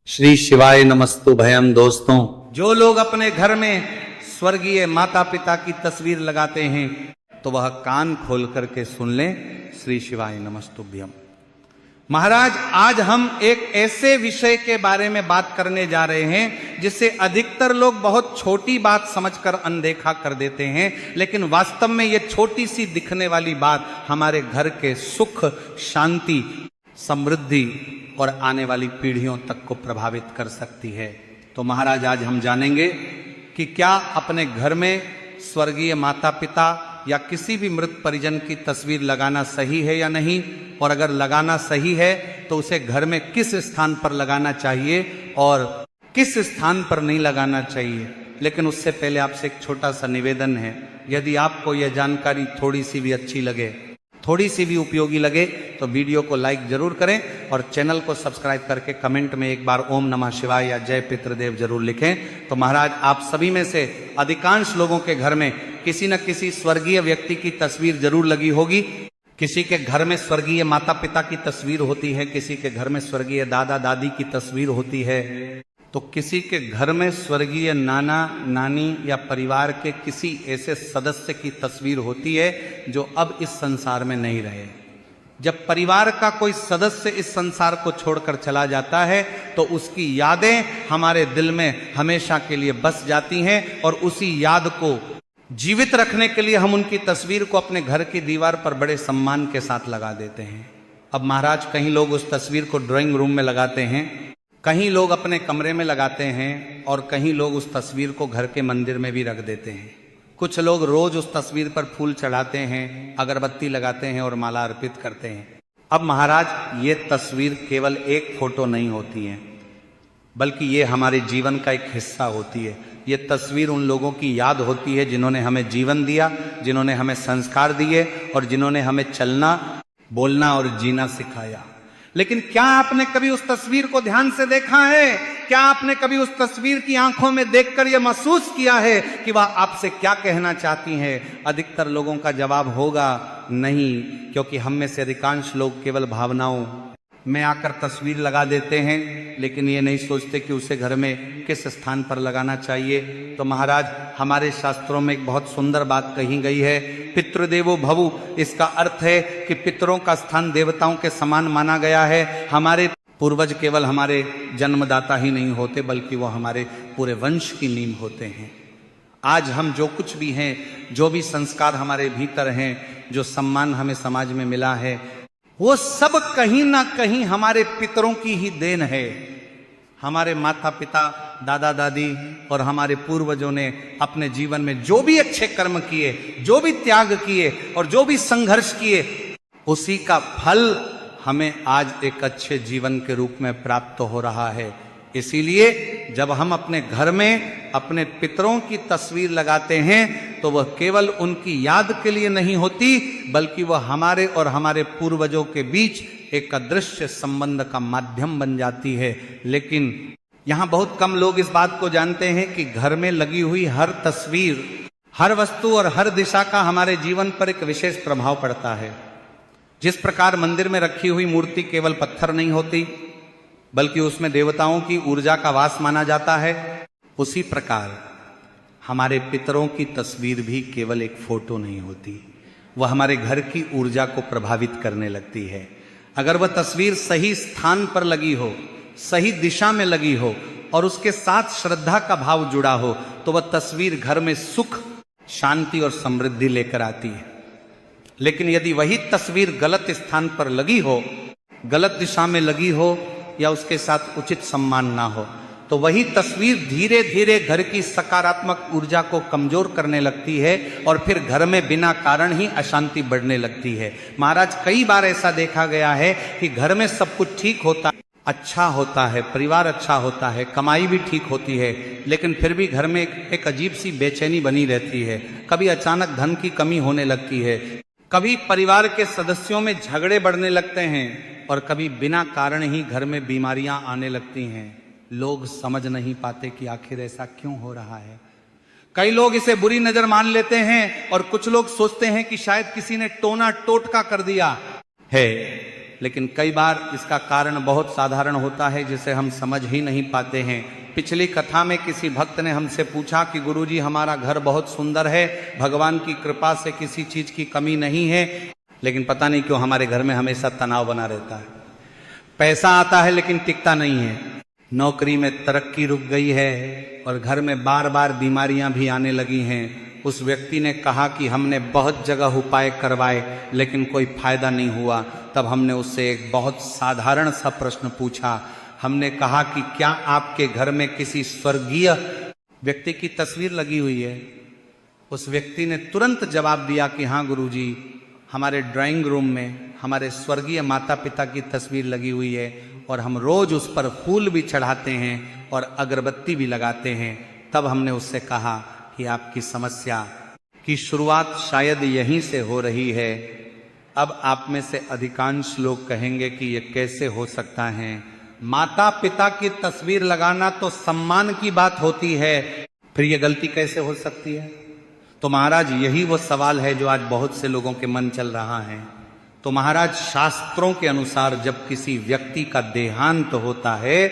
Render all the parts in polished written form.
श्री शिवाय नमस्तु भयम। दोस्तों, जो लोग अपने घर में स्वर्गीय माता पिता की तस्वीर लगाते हैं तो वह कान खोल करके सुन लें। श्री शिवाय नमस्तुभ्यम। महाराज, आज हम एक ऐसे विषय के बारे में बात करने जा रहे हैं जिसे अधिकतर लोग बहुत छोटी बात समझकर अनदेखा कर देते हैं, लेकिन वास्तव में यह छोटी सी दिखने वाली बात हमारे घर के सुख, शांति, समृद्धि और आने वाली पीढ़ियों तक को प्रभावित कर सकती है। तो महाराज, आज हम जानेंगे कि क्या अपने घर में स्वर्गीय माता पिता या किसी भी मृत परिजन की तस्वीर लगाना सही है या नहीं, और अगर लगाना सही है तो उसे घर में किस स्थान पर लगाना चाहिए और किस स्थान पर नहीं लगाना चाहिए। लेकिन उससे पहले आपसे एक छोटा सा निवेदन है, यदि आपको यह जानकारी थोड़ी सी भी अच्छी लगे, थोड़ी सी भी उपयोगी लगे, तो वीडियो को लाइक जरूर करें और चैनल को सब्सक्राइब करके कमेंट में एक बार ओम नमः शिवाय या जय पितृदेव जरूर लिखें। तो महाराज, आप सभी में से अधिकांश लोगों के घर में किसी न किसी स्वर्गीय व्यक्ति की तस्वीर जरूर लगी होगी। किसी के घर में स्वर्गीय माता पिता की तस्वीर होती है, किसी के घर में स्वर्गीय दादा दादी की तस्वीर होती है, तो किसी के घर में स्वर्गीय नाना नानी या परिवार के किसी ऐसे सदस्य की तस्वीर होती है जो अब इस संसार में नहीं रहे। जब परिवार का कोई सदस्य इस संसार को छोड़कर चला जाता है तो उसकी यादें हमारे दिल में हमेशा के लिए बस जाती हैं, और उसी याद को जीवित रखने के लिए हम उनकी तस्वीर को अपने घर की दीवार पर बड़े सम्मान के साथ लगा देते हैं। अब महाराज, कहीं लोग उस तस्वीर को ड्राइंग रूम में लगाते हैं, कहीं लोग अपने कमरे में लगाते हैं, और कहीं लोग उस तस्वीर को घर के मंदिर में भी रख देते हैं। कुछ लोग रोज उस तस्वीर पर फूल चढ़ाते हैं, अगरबत्ती लगाते हैं और माला अर्पित करते हैं। अब महाराज, ये तस्वीर केवल एक फोटो नहीं होती है, बल्कि ये हमारे जीवन का एक हिस्सा होती है। ये तस्वीर उन लोगों की याद होती है जिन्होंने हमें जीवन दिया, जिन्होंने हमें संस्कार दिए और जिन्होंने हमें चलना, बोलना और जीना सिखाया। लेकिन क्या आपने कभी उस तस्वीर को ध्यान से देखा है? क्या आपने कभी उस तस्वीर की आंखों में देखकर यह महसूस किया है कि वह आपसे क्या कहना चाहती हैं? अधिकतर लोगों का जवाब होगा नहीं, क्योंकि हम में से अधिकांश लोग केवल भावनाओं में आकर तस्वीर लगा देते हैं, लेकिन ये नहीं सोचते कि उसे घर में किस स्थान पर लगाना चाहिए। तो महाराज, हमारे शास्त्रों में एक बहुत सुंदर बात कही गई है, पितृदेवो भवु। इसका अर्थ है कि पितरों का स्थान देवताओं के समान माना गया है। हमारे पूर्वज केवल हमारे जन्मदाता ही नहीं होते, बल्कि वो हमारे पूरे वंश की नींव होते हैं। आज हम जो कुछ भी हैं, जो भी संस्कार हमारे भीतर हैं, जो सम्मान हमें समाज में मिला है, वो सब कहीं ना कहीं हमारे पितरों की ही देन है। हमारे माता पिता, दादा दादी और हमारे पूर्वजों ने अपने जीवन में जो भी अच्छे कर्म किए, जो भी त्याग किए और जो भी संघर्ष किए, उसी का फल हमें आज एक अच्छे जीवन के रूप में प्राप्त हो रहा है। इसीलिए जब हम अपने घर में अपने पितरों की तस्वीर लगाते हैं तो वह केवल उनकी याद के लिए नहीं होती, बल्कि वह हमारे और हमारे पूर्वजों के बीच एक अदृश्य संबंध का माध्यम बन जाती है। लेकिन यहाँ बहुत कम लोग इस बात को जानते हैं कि घर में लगी हुई हर तस्वीर, हर वस्तु और हर दिशा का हमारे जीवन पर एक विशेष प्रभाव पड़ता है। जिस प्रकार मंदिर में रखी हुई मूर्ति केवल पत्थर नहीं होती, बल्कि उसमें देवताओं की ऊर्जा का वास माना जाता है, उसी प्रकार हमारे पितरों की तस्वीर भी केवल एक फोटो नहीं होती, वह हमारे घर की ऊर्जा को प्रभावित करने लगती है। अगर वह तस्वीर सही स्थान पर लगी हो, सही दिशा में लगी हो और उसके साथ श्रद्धा का भाव जुड़ा हो, तो वह तस्वीर घर में सुख, शांति और समृद्धि लेकर आती है। लेकिन यदि वही तस्वीर गलत स्थान पर लगी हो, गलत दिशा में लगी हो या उसके साथ उचित सम्मान ना हो, तो वही तस्वीर धीरे धीरे घर की सकारात्मक ऊर्जा को कमजोर करने लगती है और फिर घर में बिना कारण ही अशांति बढ़ने लगती है। महाराज, कई बार ऐसा देखा गया है कि घर में सब कुछ ठीक होता, अच्छा होता है, परिवार अच्छा होता है, कमाई भी ठीक होती है, लेकिन फिर भी घर में एक अजीब सी बेचैनी बनी रहती है। कभी अचानक धन की कमी होने लगती है, कभी परिवार के सदस्यों में झगड़े बढ़ने लगते हैं, और कभी बिना कारण ही घर में बीमारियां आने लगती हैं। लोग समझ नहीं पाते कि आखिर ऐसा क्यों हो रहा है। कई लोग इसे बुरी नजर मान लेते हैं और कुछ लोग सोचते हैं कि शायद किसी ने टोना टोटका कर दिया है। लेकिन कई बार इसका कारण बहुत साधारण होता है जिसे हम समझ ही नहीं पाते हैं। पिछली कथा में किसी भक्त ने हमसे पूछा कि गुरुजी हमारा घर बहुत सुंदर है, भगवान की कृपा से किसी चीज की कमी नहीं है, लेकिन पता नहीं क्यों हमारे घर में हमेशा तनाव बना रहता है। पैसा आता है लेकिन टिकता नहीं है, नौकरी में तरक्की रुक गई है और घर में बार बार बीमारियां भी आने लगी हैं। उस व्यक्ति ने कहा कि हमने बहुत जगह उपाय करवाए लेकिन कोई फायदा नहीं हुआ। तब हमने उससे एक बहुत साधारण सा प्रश्न पूछा। हमने कहा कि क्या आपके घर में किसी स्वर्गीय व्यक्ति की तस्वीर लगी हुई है? उस व्यक्ति ने तुरंत जवाब दिया कि हाँ गुरुजी, हमारे ड्राइंग रूम में हमारे स्वर्गीय माता पिता की तस्वीर लगी हुई है और हम रोज उस पर फूल भी चढ़ाते हैं और अगरबत्ती भी लगाते हैं। तब हमने उससे कहा कि आपकी समस्या की शुरुआत शायद यहीं से हो रही है। अब आप में से अधिकांश लोग कहेंगे कि ये कैसे हो सकता है? माता पिता की तस्वीर लगाना तो सम्मान की बात होती है, फिर ये गलती कैसे हो सकती है? तो महाराज यही वो सवाल है जो आज बहुत से लोगों के मन चल रहा है। तो महाराज शास्त्रों के अनुसार जब किसी व्यक्ति का देहांत होता है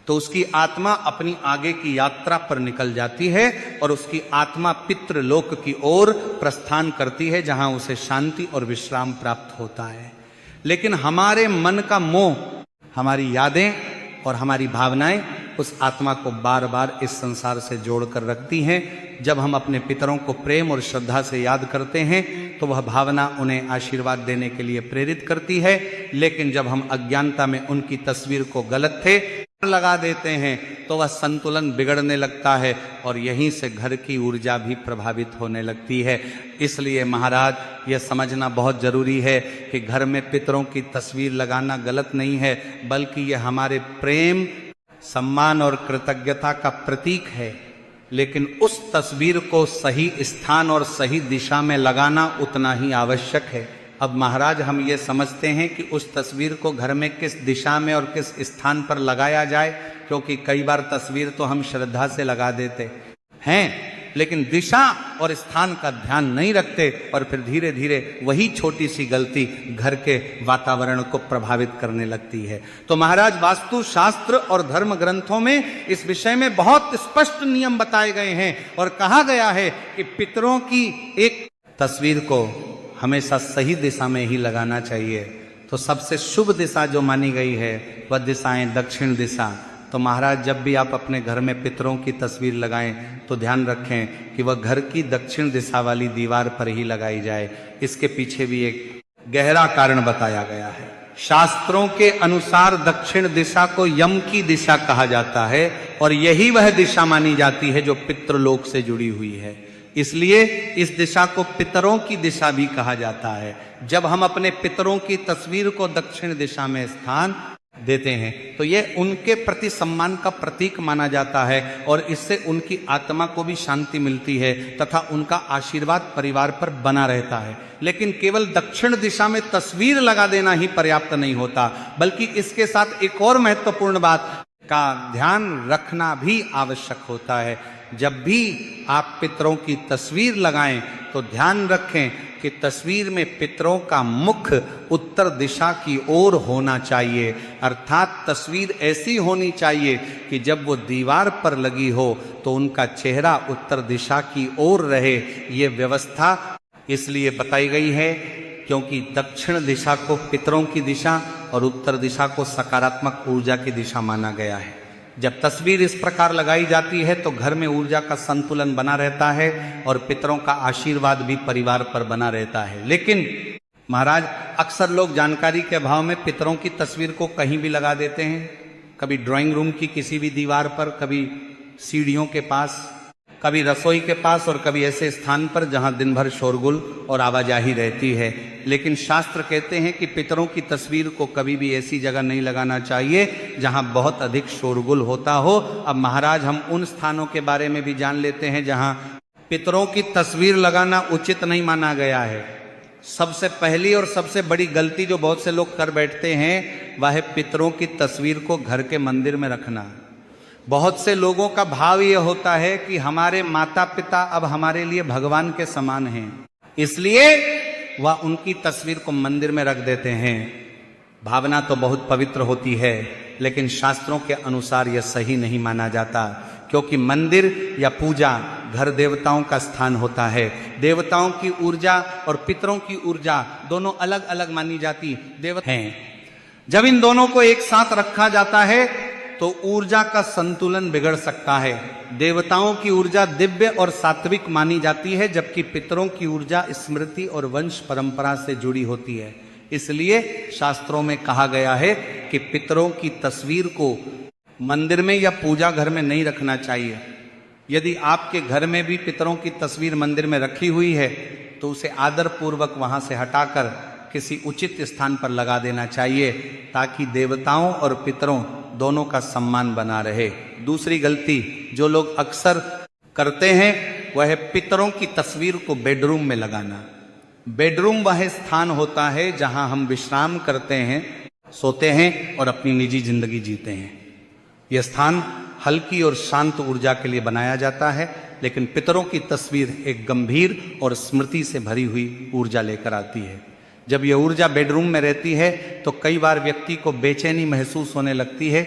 तो उसकी आत्मा अपनी आगे की यात्रा पर निकल जाती है और उसकी आत्मा पितृलोक की ओर प्रस्थान करती है, जहां उसे शांति और विश्राम प्राप्त होता है। लेकिन हमारे मन का मोह, हमारी यादें और हमारी भावनाएं उस आत्मा को बार बार इस संसार से जोड़कर रखती हैं। जब हम अपने पितरों को प्रेम और श्रद्धा से याद करते हैं तो वह भावना उन्हें आशीर्वाद देने के लिए प्रेरित करती है, लेकिन जब हम अज्ञानता में उनकी तस्वीर को गलत थे लगा देते हैं तो वह संतुलन बिगड़ने लगता है और यहीं से घर की ऊर्जा भी प्रभावित होने लगती है। इसलिए महाराज यह समझना बहुत जरूरी है कि घर में पितरों की तस्वीर लगाना गलत नहीं है, बल्कि यह हमारे प्रेम, सम्मान और कृतज्ञता का प्रतीक है। लेकिन उस तस्वीर को सही स्थान और सही दिशा में लगाना उतना ही आवश्यक है। अब महाराज हम ये समझते हैं कि उस तस्वीर को घर में किस दिशा में और किस स्थान पर लगाया जाए, क्योंकि कई बार तस्वीर तो हम श्रद्धा से लगा देते हैं लेकिन दिशा और स्थान का ध्यान नहीं रखते और फिर धीरे धीरे वही छोटी सी गलती घर के वातावरण को प्रभावित करने लगती है। तो महाराज वास्तु शास्त्र और धर्म ग्रंथों में इस विषय में बहुत स्पष्ट नियम बताए गए हैं और कहा गया है कि पितरों की एक तस्वीर को हमेशा सही दिशा में ही लगाना चाहिए। तो सबसे शुभ दिशा जो मानी गई है वह दिशाएं दक्षिण दिशा। तो महाराज जब भी आप अपने घर में पितरों की तस्वीर लगाएं तो ध्यान रखें कि वह घर की दक्षिण दिशा वाली दीवार पर ही लगाई जाए। इसके पीछे भी एक गहरा कारण बताया गया है। शास्त्रों के अनुसार दक्षिण दिशा को यम की दिशा कहा जाता है और यही वह दिशा मानी जाती है जो पितृलोक से जुड़ी हुई है। इसलिए इस दिशा को पितरों की दिशा भी कहा जाता है। जब हम अपने पितरों की तस्वीर को दक्षिण दिशा में स्थान देते हैं तो यह उनके प्रति सम्मान का प्रतीक माना जाता है और इससे उनकी आत्मा को भी शांति मिलती है तथा उनका आशीर्वाद परिवार पर बना रहता है। लेकिन केवल दक्षिण दिशा में तस्वीर लगा देना ही पर्याप्त नहीं होता, बल्कि इसके साथ एक और महत्वपूर्ण बात का ध्यान रखना भी आवश्यक होता है। जब भी आप पितरों की तस्वीर लगाएं तो ध्यान रखें कि तस्वीर में पितरों का मुख उत्तर दिशा की ओर होना चाहिए, अर्थात तस्वीर ऐसी होनी चाहिए कि जब वो दीवार पर लगी हो तो उनका चेहरा उत्तर दिशा की ओर रहे। ये व्यवस्था इसलिए बताई गई है क्योंकि दक्षिण दिशा को पितरों की दिशा और उत्तर दिशा को सकारात्मक ऊर्जा की दिशा माना गया है। जब तस्वीर इस प्रकार लगाई जाती है तो घर में ऊर्जा का संतुलन बना रहता है और पितरों का आशीर्वाद भी परिवार पर बना रहता है। लेकिन महाराज अक्सर लोग जानकारी के अभाव में पितरों की तस्वीर को कहीं भी लगा देते हैं, कभी ड्राइंग रूम की किसी भी दीवार पर, कभी सीढ़ियों के पास, कभी रसोई के पास और कभी ऐसे स्थान पर जहां दिन भर शोरगुल और आवाजाही रहती है। लेकिन शास्त्र कहते हैं कि पितरों की तस्वीर को कभी भी ऐसी जगह नहीं लगाना चाहिए जहां बहुत अधिक शोरगुल होता हो। अब महाराज हम उन स्थानों के बारे में भी जान लेते हैं जहां पितरों की तस्वीर लगाना उचित नहीं माना गया है। सबसे पहली और सबसे बड़ी गलती जो बहुत से लोग कर बैठते हैं वह है पितरों की तस्वीर को घर के मंदिर में रखना। बहुत से लोगों का भाव यह होता है कि हमारे माता पिता अब हमारे लिए भगवान के समान हैं, इसलिए वह उनकी तस्वीर को मंदिर में रख देते हैं। भावना तो बहुत पवित्र होती है, लेकिन शास्त्रों के अनुसार यह सही नहीं माना जाता, क्योंकि मंदिर या पूजा घर देवताओं का स्थान होता है। देवताओं की ऊर्जा और पितरों की ऊर्जा दोनों अलग अलग मानी जाती देवता हैं। जब इन दोनों को एक साथ रखा जाता है तो ऊर्जा का संतुलन बिगड़ सकता है। देवताओं की ऊर्जा दिव्य और सात्विक मानी जाती है, जबकि पितरों की ऊर्जा स्मृति और वंश परंपरा से जुड़ी होती है। इसलिए शास्त्रों में कहा गया है कि पितरों की तस्वीर को मंदिर में या पूजा घर में नहीं रखना चाहिए। यदि आपके घर में भी पितरों की तस्वीर मंदिर में रखी हुई है तो उसे आदर पूर्वक वहां से हटाकर किसी उचित स्थान पर लगा देना चाहिए, ताकि देवताओं और पितरों दोनों का सम्मान बना रहे। दूसरी गलती जो लोग अक्सर करते हैं वह है पितरों की तस्वीर को बेडरूम में लगाना। बेडरूम वह स्थान होता है जहां हम विश्राम करते हैं, सोते हैं और अपनी निजी जिंदगी जीते हैं। यह स्थान हल्की और शांत ऊर्जा के लिए बनाया जाता है, लेकिन पितरों की तस्वीर एक गंभीर और स्मृति से भरी हुई ऊर्जा लेकर आती है। जब यह ऊर्जा बेडरूम में रहती है तो कई बार व्यक्ति को बेचैनी महसूस होने लगती है,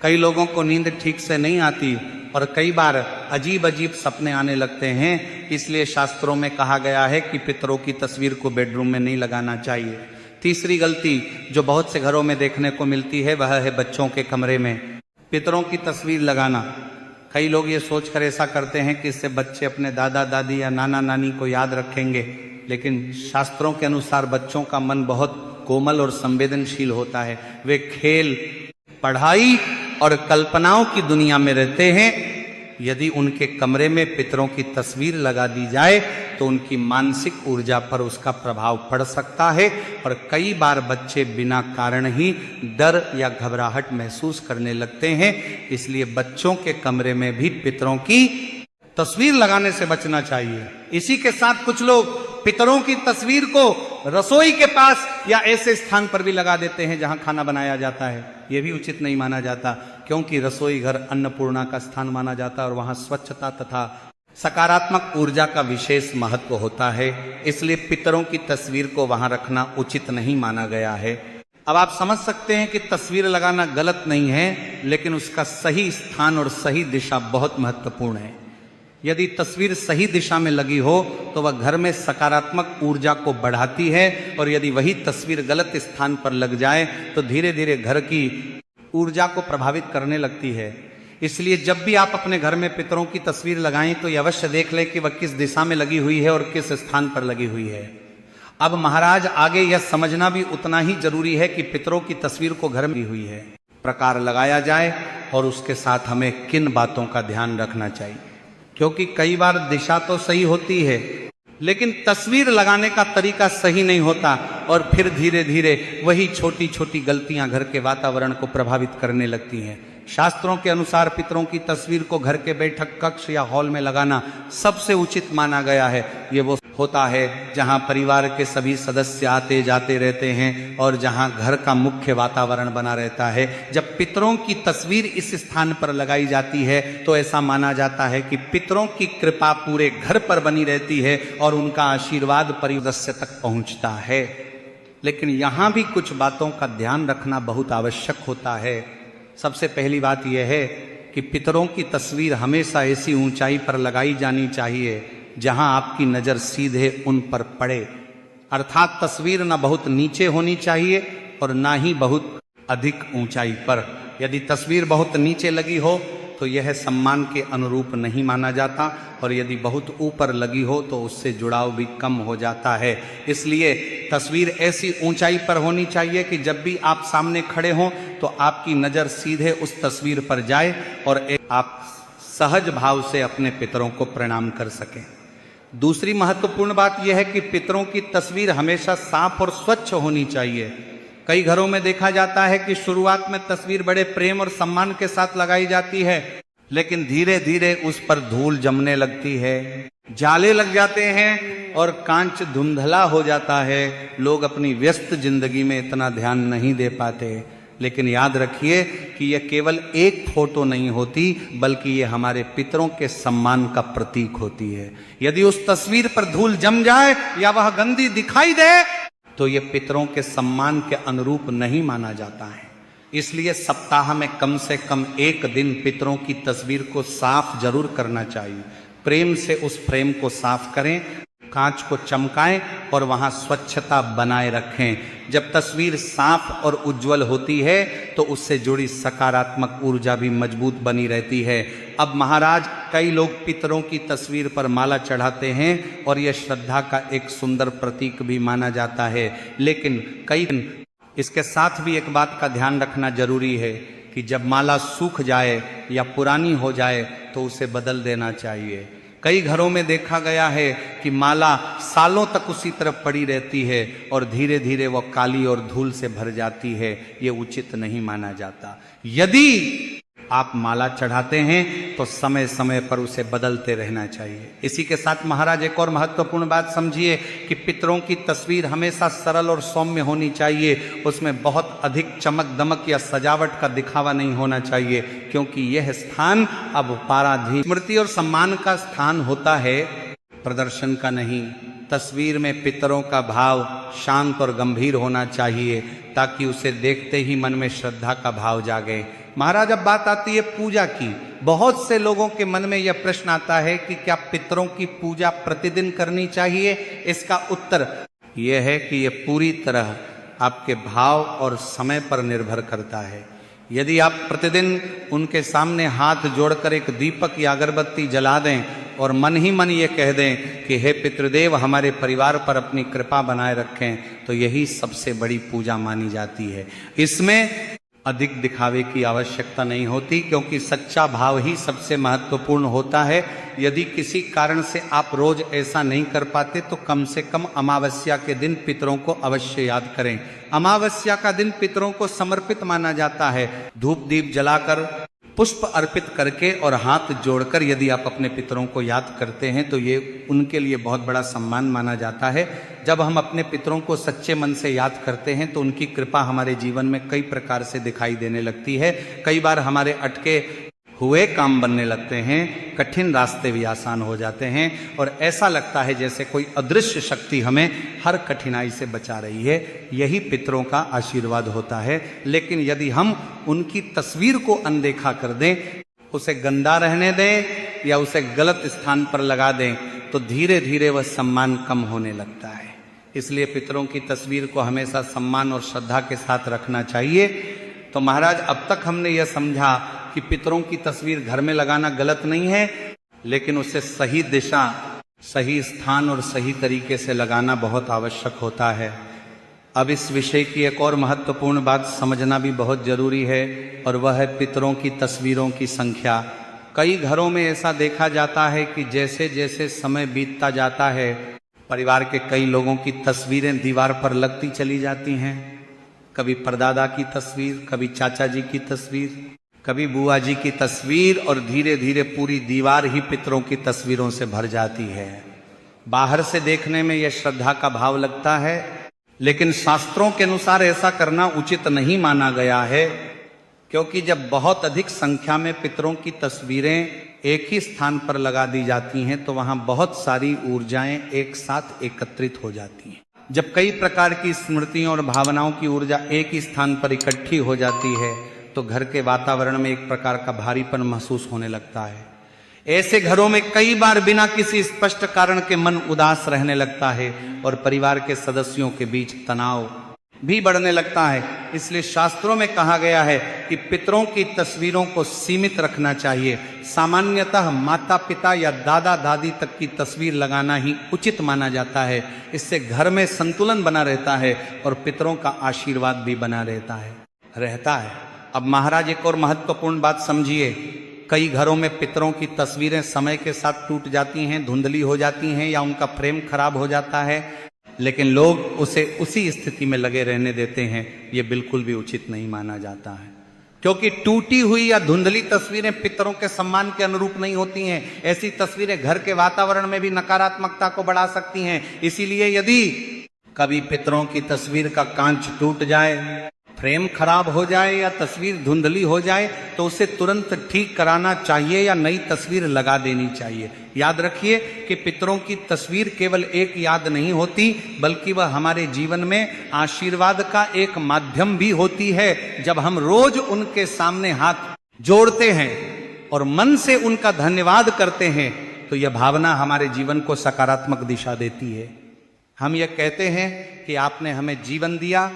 कई लोगों को नींद ठीक से नहीं आती और कई बार अजीब अजीब सपने आने लगते हैं। इसलिए शास्त्रों में कहा गया है कि पितरों की तस्वीर को बेडरूम में नहीं लगाना चाहिए। तीसरी गलती जो बहुत से घरों में देखने को मिलती है वह है बच्चों के कमरे में पितरों की तस्वीर लगाना। कई लोग ये सोचकर ऐसा करते हैं कि इससे बच्चे अपने दादा दादी या नाना नानी को याद रखेंगे, लेकिन शास्त्रों के अनुसार बच्चों का मन बहुत कोमल और संवेदनशील होता है। वे खेल, पढ़ाई और कल्पनाओं की दुनिया में रहते हैं। यदि उनके कमरे में पितरों की तस्वीर लगा दी जाए तो उनकी मानसिक ऊर्जा पर उसका प्रभाव पड़ सकता है और कई बार बच्चे बिना कारण ही डर या घबराहट महसूस करने लगते हैं। इसलिए बच्चों के कमरे में भी पितरों की तस्वीर लगाने से बचना चाहिए। इसी के साथ कुछ लोग पितरों की तस्वीर को रसोई के पास या ऐसे स्थान पर भी लगा देते हैं जहां खाना बनाया जाता है। यह भी उचित नहीं माना जाता, क्योंकि रसोई घर अन्नपूर्णा का स्थान माना जाता है और वहां स्वच्छता तथा सकारात्मक ऊर्जा का विशेष महत्व होता है। इसलिए पितरों की तस्वीर को वहां रखना उचित नहीं माना गया है। अब आप समझ सकते हैं कि तस्वीर लगाना गलत नहीं है, लेकिन उसका सही स्थान और सही दिशा बहुत महत्वपूर्ण है। यदि तस्वीर सही दिशा में लगी हो तो वह घर में सकारात्मक ऊर्जा को बढ़ाती है, और यदि वही तस्वीर गलत स्थान पर लग जाए तो धीरे धीरे घर की ऊर्जा को प्रभावित करने लगती है। इसलिए जब भी आप अपने घर में पितरों की तस्वीर लगाएं तो यह अवश्य देख लें कि वह किस दिशा में लगी हुई है और किस स्थान पर लगी हुई है। अब महाराज आगे यह समझना भी उतना ही जरूरी है कि पितरों की तस्वीर को घर में लगी हुई है प्रकार लगाया जाए और उसके साथ हमें किन बातों का ध्यान रखना चाहिए, क्योंकि कई बार दिशा तो सही होती है लेकिन तस्वीर लगाने का तरीका सही नहीं होता और फिर धीरे धीरे वही छोटी छोटी गलतियां घर के वातावरण को प्रभावित करने लगती हैं। शास्त्रों के अनुसार पितरों की तस्वीर को घर के बैठक कक्ष या हॉल में लगाना सबसे उचित माना गया है। ये वो होता है जहां परिवार के सभी सदस्य आते जाते रहते हैं और जहां घर का मुख्य वातावरण बना रहता है। जब पितरों की तस्वीर इस स्थान पर लगाई जाती है तो ऐसा माना जाता है कि पितरों की कृपा पूरे घर पर बनी रहती है और उनका आशीर्वाद परिवार तक पहुंचता है। लेकिन यहां भी कुछ बातों का ध्यान रखना बहुत आवश्यक होता है। सबसे पहली बात यह है कि पितरों की तस्वीर हमेशा ऐसी ऊंचाई पर लगाई जानी चाहिए जहां आपकी नजर सीधे उन पर पड़े, अर्थात तस्वीर न बहुत नीचे होनी चाहिए और ना ही बहुत अधिक ऊंचाई पर। यदि तस्वीर बहुत नीचे लगी हो तो यह सम्मान के अनुरूप नहीं माना जाता, और यदि बहुत ऊपर लगी हो तो उससे जुड़ाव भी कम हो जाता है। इसलिए तस्वीर ऐसी ऊंचाई पर होनी चाहिए कि जब भी आप सामने खड़े हों तो आपकी नज़र सीधे उस तस्वीर पर जाए और आप सहज भाव से अपने पितरों को प्रणाम कर सकें। दूसरी महत्वपूर्ण बात यह है कि पितरों की तस्वीर हमेशा साफ और स्वच्छ होनी चाहिए। कई घरों में देखा जाता है कि शुरुआत में तस्वीर बड़े प्रेम और सम्मान के साथ लगाई जाती है, लेकिन धीरे धीरे उस पर धूल जमने लगती है, जाले लग जाते हैं और कांच धुंधला हो जाता है। लोग अपनी व्यस्त जिंदगी में इतना ध्यान नहीं दे पाते। लेकिन याद रखिए कि यह केवल एक फोटो नहीं होती, बल्कि यह हमारे पितरों के सम्मान का प्रतीक होती है। यदि उस तस्वीर पर धूल जम जाए या वह गंदी दिखाई दे तो ये पितरों के सम्मान के अनुरूप नहीं माना जाता है। इसलिए सप्ताह में कम से कम एक दिन पितरों की तस्वीर को साफ जरूर करना चाहिए। प्रेम से उस फ्रेम को साफ करें, कांच को चमकाएं और वहां स्वच्छता बनाए रखें। जब तस्वीर साफ और उज्जवल होती है तो उससे जुड़ी सकारात्मक ऊर्जा भी मजबूत बनी रहती है। अब महाराज, कई लोग पितरों की तस्वीर पर माला चढ़ाते हैं और यह श्रद्धा का एक सुंदर प्रतीक भी माना जाता है, लेकिन इसके साथ भी एक बात का ध्यान रखना जरूरी है कि जब माला सूख जाए या पुरानी हो जाए तो उसे बदल देना चाहिए। कई घरों में देखा गया है कि माला सालों तक उसी तरफ पड़ी रहती है और धीरे धीरे वह काली और धूल से भर जाती है। ये उचित नहीं माना जाता। यदि आप माला चढ़ाते हैं तो समय समय पर उसे बदलते रहना चाहिए। इसी के साथ महाराज एक और महत्वपूर्ण बात समझिए कि पितरों की तस्वीर हमेशा सरल और सौम्य होनी चाहिए। उसमें बहुत अधिक चमक दमक या सजावट का दिखावा नहीं होना चाहिए, क्योंकि यह स्थान अब पाराधीन स्मृति और सम्मान का स्थान होता है, प्रदर्शन का नहीं। तस्वीर में पितरों का भाव शांत और गंभीर होना चाहिए ताकि उसे देखते ही मन में श्रद्धा का भाव जागे। महाराज, अब बात आती है पूजा की। बहुत से लोगों के मन में यह प्रश्न आता है कि क्या पितरों की पूजा प्रतिदिन करनी चाहिए? इसका उत्तर यह है कि यह पूरी तरह आपके भाव और समय पर निर्भर करता है। यदि आप प्रतिदिन उनके सामने हाथ जोड़कर एक दीपक या अगरबत्ती जला दें और मन ही मन ये कह दें कि हे पितृदेव, हमारे परिवार पर अपनी कृपा बनाए रखें, तो यही सबसे बड़ी पूजा मानी जाती है। इसमें अधिक दिखावे की आवश्यकता नहीं होती, क्योंकि सच्चा भाव ही सबसे महत्वपूर्ण होता है। यदि किसी कारण से आप रोज ऐसा नहीं कर पाते तो कम से कम अमावस्या के दिन पितरों को अवश्य याद करें। अमावस्या का दिन पितरों को समर्पित माना जाता है। धूप दीप जलाकर, पुष्प अर्पित करके और हाथ जोड़कर यदि आप अपने पितरों को याद करते हैं तो ये उनके लिए बहुत बड़ा सम्मान माना जाता है। जब हम अपने पितरों को सच्चे मन से याद करते हैं तो उनकी कृपा हमारे जीवन में कई प्रकार से दिखाई देने लगती है। कई बार हमारे अटके हुए काम बनने लगते हैं, कठिन रास्ते भी आसान हो जाते हैं और ऐसा लगता है जैसे कोई अदृश्य शक्ति हमें हर कठिनाई से बचा रही है। यही पितरों का आशीर्वाद होता है। लेकिन यदि हम उनकी तस्वीर को अनदेखा कर दें, उसे गंदा रहने दें या उसे गलत स्थान पर लगा दें, तो धीरे धीरे वह सम्मान कम होने लगता है। इसलिए पितरों की तस्वीर को हमेशा सम्मान और श्रद्धा के साथ रखना चाहिए। तो महाराज, अब तक हमने यह समझा कि पितरों की तस्वीर घर में लगाना गलत नहीं है, लेकिन उसे सही दिशा, सही स्थान और सही तरीके से लगाना बहुत आवश्यक होता है। अब इस विषय की एक और महत्वपूर्ण बात समझना भी बहुत जरूरी है, और वह है पितरों की तस्वीरों की संख्या। कई घरों में ऐसा देखा जाता है कि जैसे जैसे समय बीतता जाता है, परिवार के कई लोगों की तस्वीरें दीवार पर लगती चली जाती हैं। कभी परदादा की तस्वीर, कभी चाचा जी की तस्वीर, कभी बुआ जी की तस्वीर, और धीरे धीरे पूरी दीवार ही पितरों की तस्वीरों से भर जाती है। बाहर से देखने में यह श्रद्धा का भाव लगता है, लेकिन शास्त्रों के अनुसार ऐसा करना उचित नहीं माना गया है, क्योंकि जब बहुत अधिक संख्या में पितरों की तस्वीरें एक ही स्थान पर लगा दी जाती हैं तो वहां बहुत सारी ऊर्जाएं एक साथ एकत्रित हो जाती हैं। जब कई प्रकार की स्मृतियों और भावनाओं की ऊर्जा एक ही स्थान पर इकट्ठी हो जाती है तो घर के वातावरण में एक प्रकार का भारीपन महसूस होने लगता है। ऐसे घरों में कई बार बिना किसी स्पष्ट कारण के मन उदास रहने लगता है और परिवार के सदस्यों के बीच तनाव भी बढ़ने लगता है। इसलिए शास्त्रों में कहा गया है कि पितरों की तस्वीरों को सीमित रखना चाहिए। सामान्यतः माता पिता या दादा दादी तक की तस्वीर लगाना ही उचित माना जाता है। इससे घर में संतुलन बना रहता है और पितरों का आशीर्वाद भी बना रहता है। अब महाराज, एक और महत्वपूर्ण बात समझिए। कई घरों में पितरों की तस्वीरें समय के साथ टूट जाती हैं, धुंधली हो जाती हैं या उनका फ्रेम खराब हो जाता है, लेकिन लोग उसे उसी स्थिति में लगे रहने देते हैं। ये बिल्कुल भी उचित नहीं माना जाता है, क्योंकि टूटी हुई या धुंधली तस्वीरें पितरों के सम्मान के अनुरूप नहीं होती हैं। ऐसी तस्वीरें घर के वातावरण में भी नकारात्मकता को बढ़ा सकती हैं। इसीलिए यदि कभी पितरों की तस्वीर का कांच टूट जाए, फ्रेम खराब हो जाए या तस्वीर धुंधली हो जाए तो उसे तुरंत ठीक कराना चाहिए या नई तस्वीर लगा देनी चाहिए। याद रखिए कि पितरों की तस्वीर केवल एक याद नहीं होती, बल्कि वह हमारे जीवन में आशीर्वाद का एक माध्यम भी होती है। जब हम रोज उनके सामने हाथ जोड़ते हैं और मन से उनका धन्यवाद करते हैं तो यह भावना हमारे जीवन को सकारात्मक दिशा देती है। हम यह कहते हैं कि आपने हमें जीवन दिया,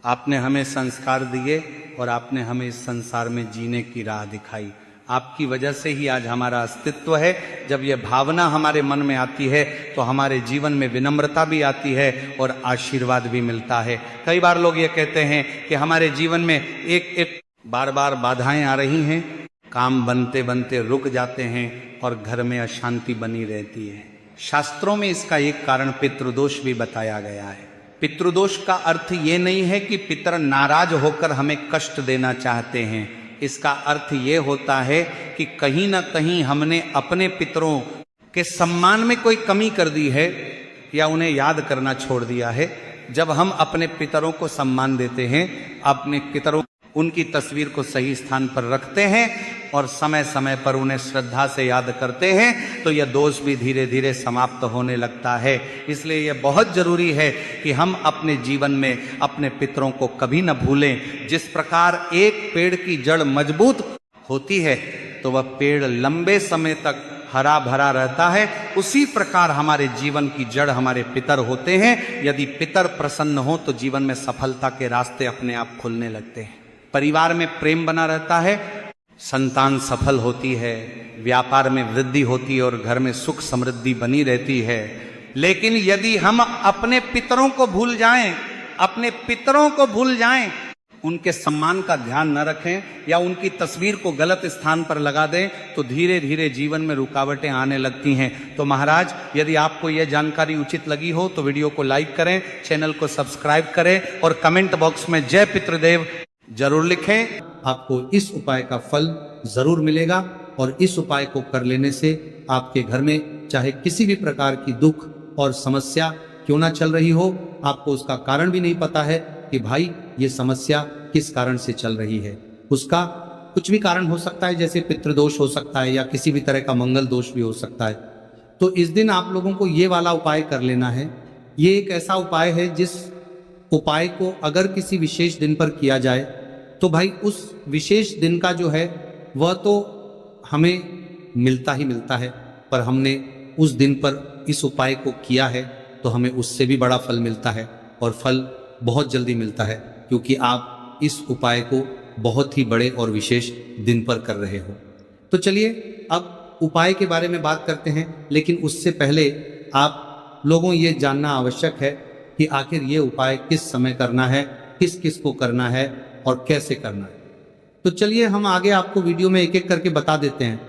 आपने हमें संस्कार दिए और आपने हमें इस संसार में जीने की राह दिखाई। आपकी वजह से ही आज हमारा अस्तित्व है। जब यह भावना हमारे मन में आती है तो हमारे जीवन में विनम्रता भी आती है और आशीर्वाद भी मिलता है। कई बार लोग ये कहते हैं कि हमारे जीवन में एक बार बार बाधाएं आ रही हैं, काम बनते बनते रुक जाते हैं और घर में अशांति बनी रहती है। शास्त्रों में इसका एक कारण पितृदोष भी बताया गया है। पितृदोष का अर्थ ये नहीं है कि पितर नाराज होकर हमें कष्ट देना चाहते हैं। इसका अर्थ ये होता है कि कहीं ना कहीं हमने अपने पितरों के सम्मान में कोई कमी कर दी है या उन्हें याद करना छोड़ दिया है। जब हम अपने पितरों को सम्मान देते हैं, अपने पितरों उनकी तस्वीर को सही स्थान पर रखते हैं और समय समय पर उन्हें श्रद्धा से याद करते हैं तो यह दोष भी धीरे धीरे समाप्त होने लगता है। इसलिए यह बहुत जरूरी है कि हम अपने जीवन में अपने पितरों को कभी न भूलें। जिस प्रकार एक पेड़ की जड़ मजबूत होती है तो वह पेड़ लंबे समय तक हरा भरा रहता है, उसी प्रकार हमारे जीवन की जड़ हमारे पितर होते हैं। यदि पितर प्रसन्न हो तो जीवन में सफलता के रास्ते अपने आप खुलने लगते हैं। परिवार में प्रेम बना रहता है, संतान सफल होती है, व्यापार में वृद्धि होती है और घर में सुख समृद्धि बनी रहती है। लेकिन यदि हम अपने पितरों को भूल जाएं, अपने पितरों को भूल जाएं, उनके सम्मान का ध्यान न रखें या उनकी तस्वीर को गलत स्थान पर लगा दें तो धीरे धीरे जीवन में रुकावटें आने लगती हैं। तो महाराज, यदि आपको यह जानकारी उचित लगी हो तो वीडियो को लाइक करें, चैनल को सब्सक्राइब करें और कमेंट बॉक्स में जय पितृदेव जरूर लिखें। आपको इस उपाय का फल जरूर मिलेगा और इस उपाय को कर लेने से आपके घर में चाहे किसी भी प्रकार की दुख और समस्या क्यों ना चल रही हो, आपको उसका कारण भी नहीं पता है कि भाई ये समस्या किस कारण से चल रही है। उसका कुछ भी कारण हो सकता है, जैसे पितृदोष हो सकता है या किसी भी तरह का मंगल दोष भी हो सकता है। तो इस दिन आप लोगों को ये वाला उपाय कर लेना है। ये एक ऐसा उपाय है जिस उपाय को अगर किसी विशेष दिन पर किया जाए तो भाई उस विशेष दिन का जो है वह तो हमें मिलता ही मिलता है, पर हमने उस दिन पर इस उपाय को किया है तो हमें उससे भी बड़ा फल मिलता है और फल बहुत जल्दी मिलता है, क्योंकि आप इस उपाय को बहुत ही बड़े और विशेष दिन पर कर रहे हो। तो चलिए अब उपाय के बारे में बात करते हैं, लेकिन उससे पहले आप लोगों ये जानना आवश्यक है कि आखिर ये उपाय किस समय करना है, किस किस को करना है और कैसे करना है। तो चलिए हम आगे आपको वीडियो में एक एक करके बता देते हैं।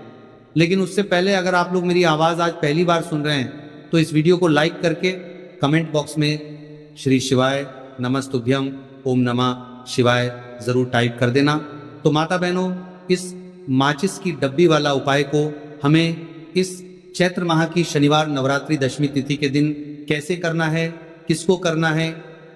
लेकिन उससे पहले अगर आप लोग मेरी आवाज़ आज पहली बार सुन रहे हैं तो इस वीडियो को लाइक करके कमेंट बॉक्स में श्री शिवाय नमस्तुभ्यम ओम नमः शिवाय ज़रूर टाइप कर देना। तो माता बहनों, इस माचिस की डब्बी वाला उपाय को हमें इस चैत्र माह की शनिवार नवरात्रि दशमी तिथि के दिन कैसे करना है, किसको करना है,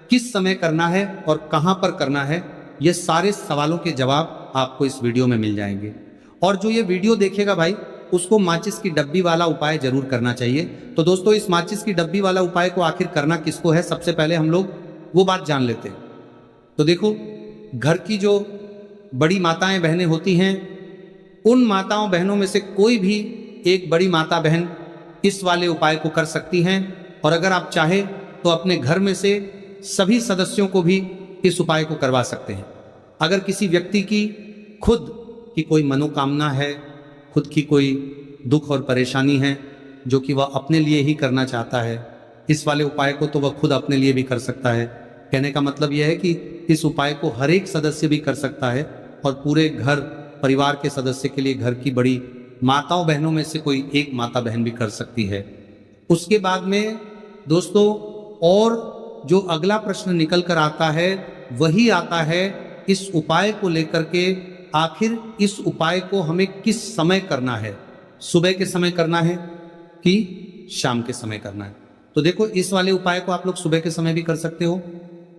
किस समय करना है और कहां पर करना है, ये सारे सवालों के जवाब आपको इस वीडियो में मिल जाएंगे। और जो ये वीडियो देखेगा भाई, उसको माचिस की डब्बी वाला उपाय जरूर करना चाहिए। तो दोस्तों, इस माचिस की डब्बी वाला उपाय को आखिर करना किसको है, सबसे पहले हम लोग वो बात जान लेते हैं। तो देखो, घर की जो बड़ी माताएं बहनें होती हैं, उन माताओं बहनों में से कोई भी एक बड़ी माता बहन इस वाले उपाय को कर सकती हैं। और अगर आप चाहे तो अपने घर में से सभी सदस्यों को भी इस उपाय को करवा सकते हैं। अगर किसी व्यक्ति की खुद की कोई मनोकामना है, खुद की कोई दुख और परेशानी है जो कि वह अपने लिए ही करना चाहता है, इस वाले उपाय को तो वह खुद अपने लिए भी कर सकता है। कहने का मतलब यह है कि इस उपाय को हर एक सदस्य भी कर सकता है और पूरे घर परिवार के सदस्य के लिए घर की बड़ी माताओं बहनों में से कोई एक माता बहन भी कर सकती है। उसके बाद में दोस्तों, और जो अगला प्रश्न निकल कर आता है वही आता है इस उपाय को लेकर के, आखिर इस उपाय को हमें किस समय करना है, सुबह के समय करना है कि शाम के समय करना है। तो देखो, इस वाले उपाय को आप लोग सुबह के समय भी कर सकते हो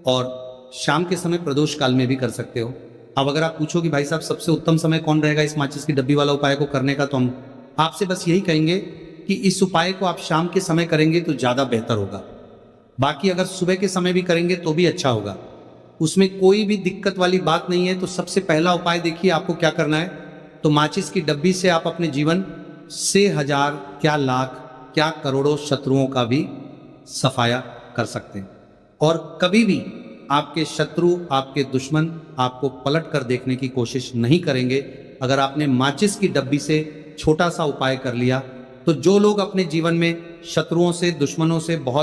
और शाम के समय प्रदोष काल में भी कर सकते हो। अब अगर आप पूछो कि भाई साहब सबसे उत्तम समय कौन रहेगा इस माचिस की डब्बी वाला उपाय को करने का, तो हम आपसे बस यही कहेंगे कि इस उपाय को आप शाम के समय करेंगे तो ज़्यादा बेहतर होगा। बाकी अगर सुबह के समय भी करेंगे तो भी अच्छा होगा, उसमें कोई भी दिक्कत वाली बात नहीं है। तो सबसे पहला उपाय देखिए आपको क्या करना है। तो माचिस की डब्बी से आप अपने जीवन से हजार, क्या लाख, क्या करोड़ों शत्रुओं का भी सफाया कर सकते हैं। और कभी भी आपके शत्रु, आपके दुश्मन आपको पलट कर देखने की कोशिश नहीं करेंगे। अगर आपने माचिस की डब्बी से छोटा सा उपाय कर लिया, तो जो लोग अपने जीवन में शत्रुओं से, दुश्मनों से बहुत